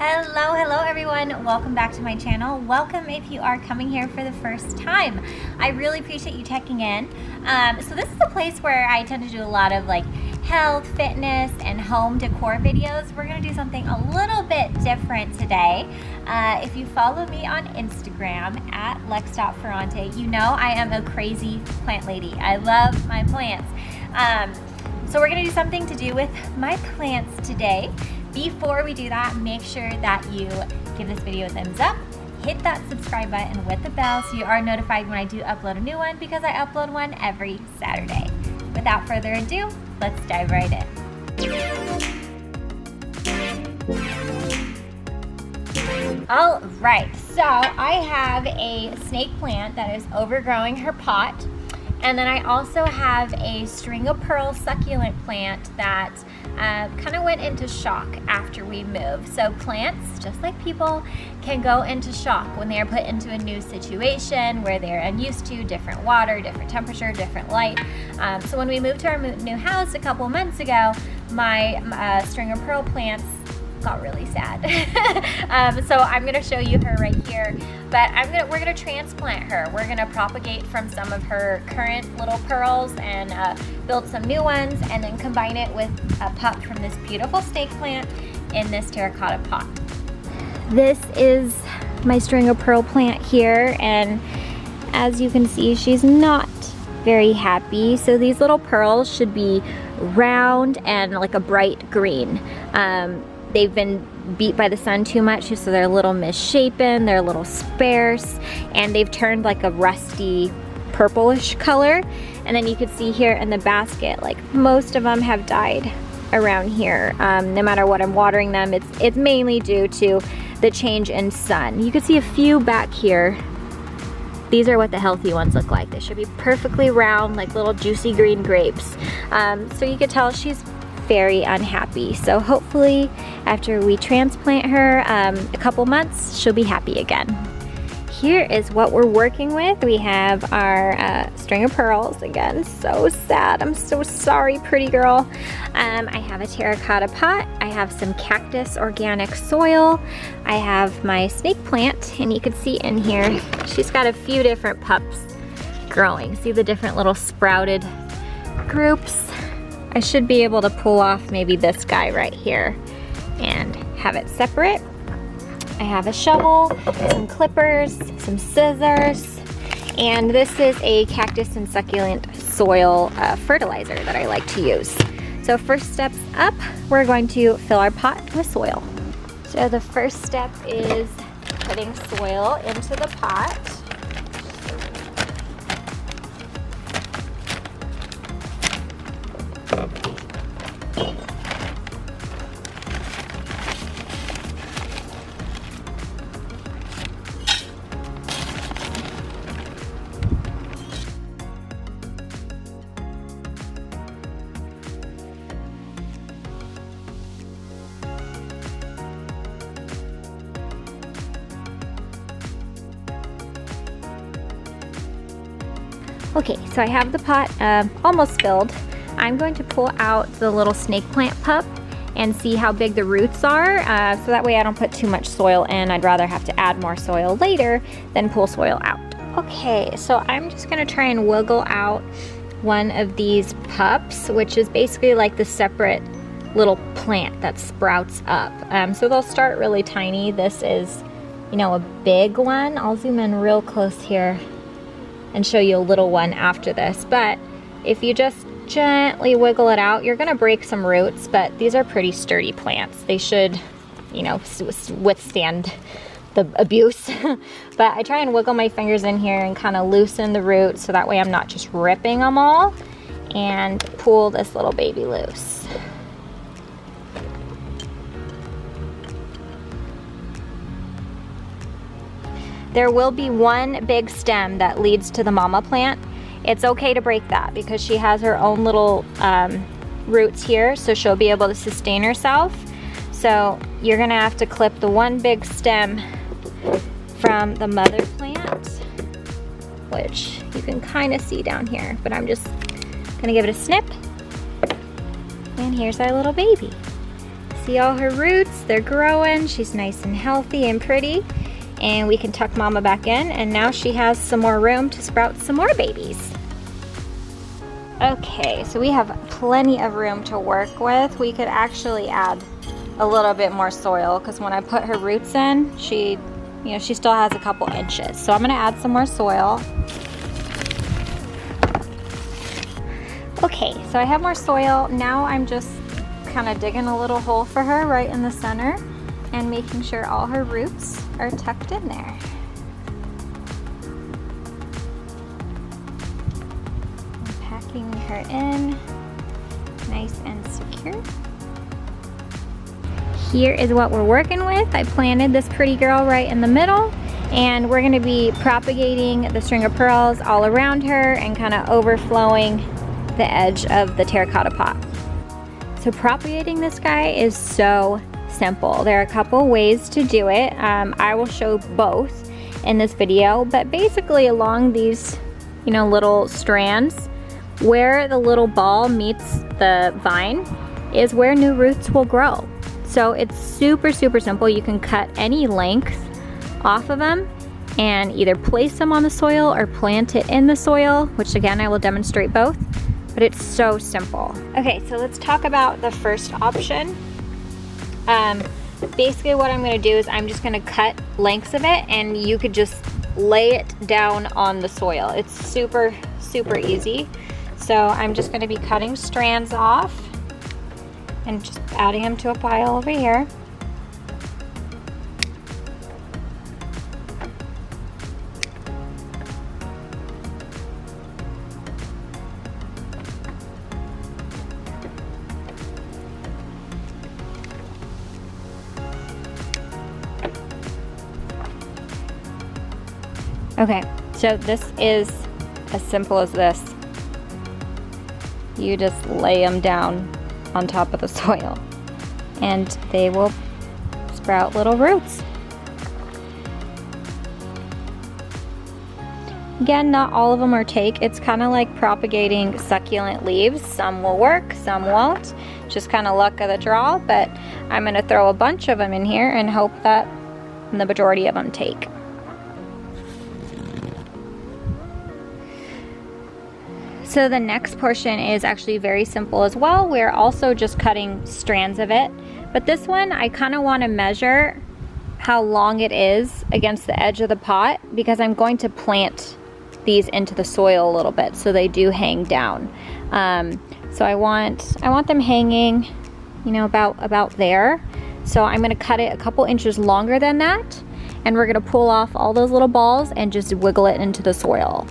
Hello everyone, welcome back to my channel. Welcome if you are coming here for the first time. I really appreciate you checking in. So this is a place where I tend to do a lot of like health, fitness, and home decor videos. We're gonna do something a little bit different today. If you follow me on Instagram at lex.ferrante, you know I am a crazy plant lady. I love my plants. So we're gonna do something to do with my plants today. Before we do that, make sure that you give this video a thumbs up, hit that subscribe button with the bell so you are notified when I do upload a new one, because I upload one every Saturday. Without further ado, let's dive right in. All right, so I have a snake plant that is overgrowing her pot. And then I also have a string of pearl succulent plant that kind of went into shock after we moved. So plants, just like people, can go into shock when they are put into a new situation where they're unused to different water, different temperature, different light. So when we moved to our new house a couple months ago, my string of pearl plants got really sad. So I'm gonna show you her right here, but we're gonna transplant her. We're gonna propagate from some of her current little pearls and build some new ones, and then combine it with a pup from this beautiful snake plant in this terracotta pot. This is my string of pearl plant here, and as you can see, she's not very happy. So these little pearls should be round and like a bright green. They've been beat by the sun too much, so they're a little misshapen, they're a little sparse, and they've turned like a rusty purplish color. And then you can see here in the basket, like most of them have died around here. No matter what I'm watering them, it's mainly due to the change in sun. You can see a few back here. These are what the healthy ones look like. They should be perfectly round, like little juicy green grapes. So you can tell she's very unhappy. So hopefully after we transplant her a couple months, she'll be happy again. Here is what we're working with. We have our string of pearls. Again, so sad. I'm so sorry, pretty girl. I have a terracotta pot. I have some cactus organic soil. I have my snake plant, and you can see in here, she's got a few different pups growing. See the different little sprouted groups? I should be able to pull off maybe this guy right here and have it separate. I have a shovel, some clippers, some scissors, and this is a cactus and succulent soil fertilizer that I like to use. So first steps up, we're going to fill our pot with soil. So the first step is putting soil into the pot. Okay, so I have the pot almost filled. I'm going to pull out the little snake plant pup and see how big the roots are, so that way I don't put too much soil in. I'd rather have to add more soil later than pull soil out. Okay, so I'm just gonna try and wiggle out one of these pups, which is basically like the separate little plant that sprouts up. So they'll start really tiny. This is, you know, a big one. I'll zoom in real close here and show you a little one after this. But if you just gently wiggle it out, you're gonna break some roots, but these are pretty sturdy plants. They should, you know, withstand the abuse. But I try and wiggle my fingers in here and kind of loosen the roots so that way I'm not just ripping them all, and pull this little baby loose. There will be one big stem that leads to the mama plant. It's okay to break that because she has her own little roots here, so she'll be able to sustain herself. So you're gonna have to clip the one big stem from the mother plant, which you can kind of see down here, but I'm just gonna give it a snip. And here's our little baby. See all her roots? They're growing. She's nice and healthy and pretty. And we can tuck Mama back in, and now she has some more room to sprout some more babies. Okay, so we have plenty of room to work with. We could actually add a little bit more soil because when I put her roots in, she still has a couple inches. So I'm gonna add some more soil. Okay, so I have more soil. Now I'm just kind of digging a little hole for her right in the center and making sure all her roots are tucked in there. And packing her in nice and secure. Here is what we're working with. I planted this pretty girl right in the middle, and we're gonna be propagating the string of pearls all around her and kind of overflowing the edge of the terracotta pot. So propagating this guy is so simple. There are a couple ways to do it. I will show both in this video, but basically along these, little strands, where the little ball meets the vine is where new roots will grow. So it's super, super simple. You can cut any length off of them and either place them on the soil or plant it in the soil, which again, I will demonstrate both, but it's so simple. Okay, so let's talk about the first option. Basically what I'm gonna do is I'm just gonna cut lengths of it, and you could just lay it down on the soil. It's super, super easy. So I'm just gonna be cutting strands off and just adding them to a pile over here. Okay, so this is as simple as this. You just lay them down on top of the soil and they will sprout little roots. Again, not all of them are take. It's kind of like propagating succulent leaves. Some will work, some won't. Just kind of luck of the draw, but I'm gonna throw a bunch of them in here and hope that the majority of them take. So the next portion is actually very simple as well. We're also just cutting strands of it. But this one, I kind of want to measure how long it is against the edge of the pot because I'm going to plant these into the soil a little bit so they do hang down. So I want them hanging, about there. So I'm going to cut it a couple inches longer than that, and we're going to pull off all those little balls and just wiggle it into the soil.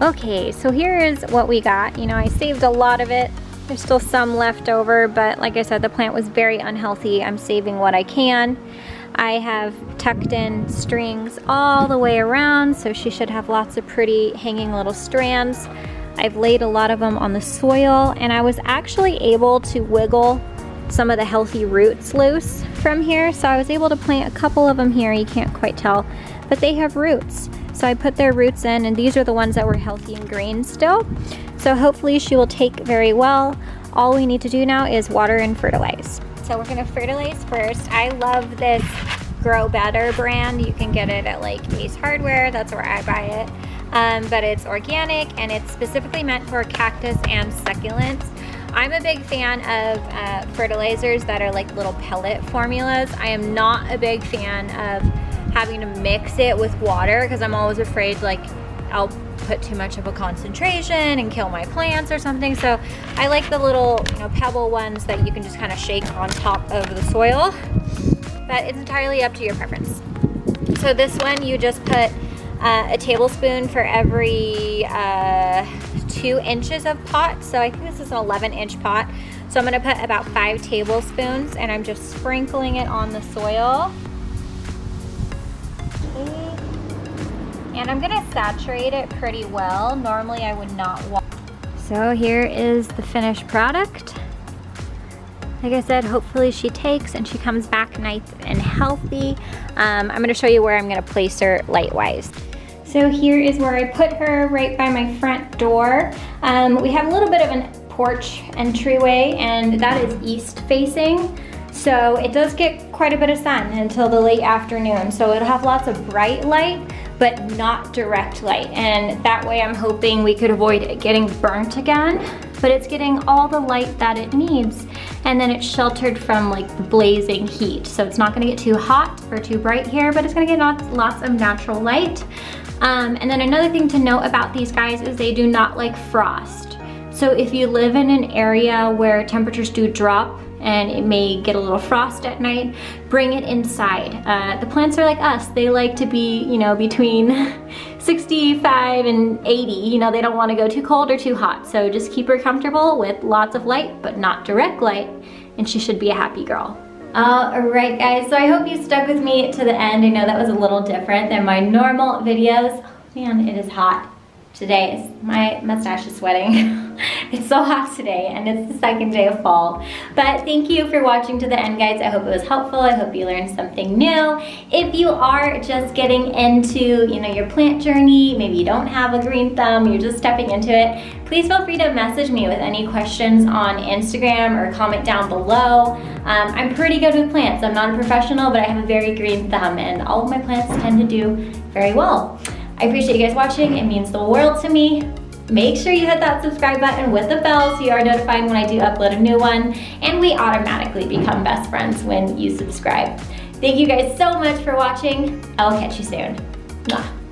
Okay, so here is what we got. I saved a lot of it. There's still some left over, but like I said, the plant was very unhealthy. I'm saving what I can. I have tucked in strings all the way around, so she should have lots of pretty hanging little strands. I've laid a lot of them on the soil, and I was actually able to wiggle some of the healthy roots loose from here, so I was able to plant a couple of them here. You can't quite tell, but they have roots. So I put their roots in, and these are the ones that were healthy and green still. So hopefully she will take very well. All we need to do now is water and fertilize. So we're gonna fertilize first. I love this Grow Better brand. You can get it at like Ace Hardware, that's where I buy it. But it's organic and it's specifically meant for cactus and succulents. I'm a big fan of fertilizers that are like little pellet formulas. I am not a big fan of having to mix it with water because I'm always afraid like I'll put too much of a concentration and kill my plants or something. So I like the little pebble ones that you can just kind of shake on top of the soil, but it's entirely up to your preference. So this one you just put a tablespoon for every 2 inches of pot. So I think this is an 11-inch pot. So I'm gonna put about 5 tablespoons and I'm just sprinkling it on the soil. Okay. And I'm gonna saturate it pretty well. Normally I would not want. So here is the finished product. Like I said, hopefully she takes and she comes back nice and healthy. I'm gonna show you where I'm gonna place her light-wise. So here is where I put her, right by my front door. We have a little bit of a porch entryway and that is east facing. So it does get quite a bit of sun until the late afternoon. So it'll have lots of bright light, but not direct light. And that way I'm hoping we could avoid it getting burnt again, but it's getting all the light that it needs. And then it's sheltered from like the blazing heat. So it's not gonna get too hot or too bright here, but it's gonna get lots of natural light. And then another thing to note about these guys is they do not like frost. So if you live in an area where temperatures do drop and it may get a little frost at night, bring it inside. The plants are like us. They like to be, you know, between 65 and 80. You know, they don't want to go too cold or too hot. So just keep her comfortable with lots of light, but not direct light, and she should be a happy girl. All right, guys, so I hope you stuck with me to the end. I know that was a little different than my normal videos. Oh, man, it is hot today. My mustache is sweating. It's so hot today and it's the second day of fall. But thank you for watching to the end, guys. I hope it was helpful. I hope you learned something new. If you are just getting into, you know, your plant journey, maybe you don't have a green thumb, you're just stepping into it, please feel free to message me with any questions on Instagram or comment down below. I'm pretty good with plants. I'm not a professional, but I have a very green thumb and all of my plants tend to do very well. I appreciate you guys watching. It means the world to me. Make sure you hit that subscribe button with the bell so you are notified when I do upload a new one, and we automatically become best friends when you subscribe. Thank you guys so much for watching. I'll catch you soon. Mwah.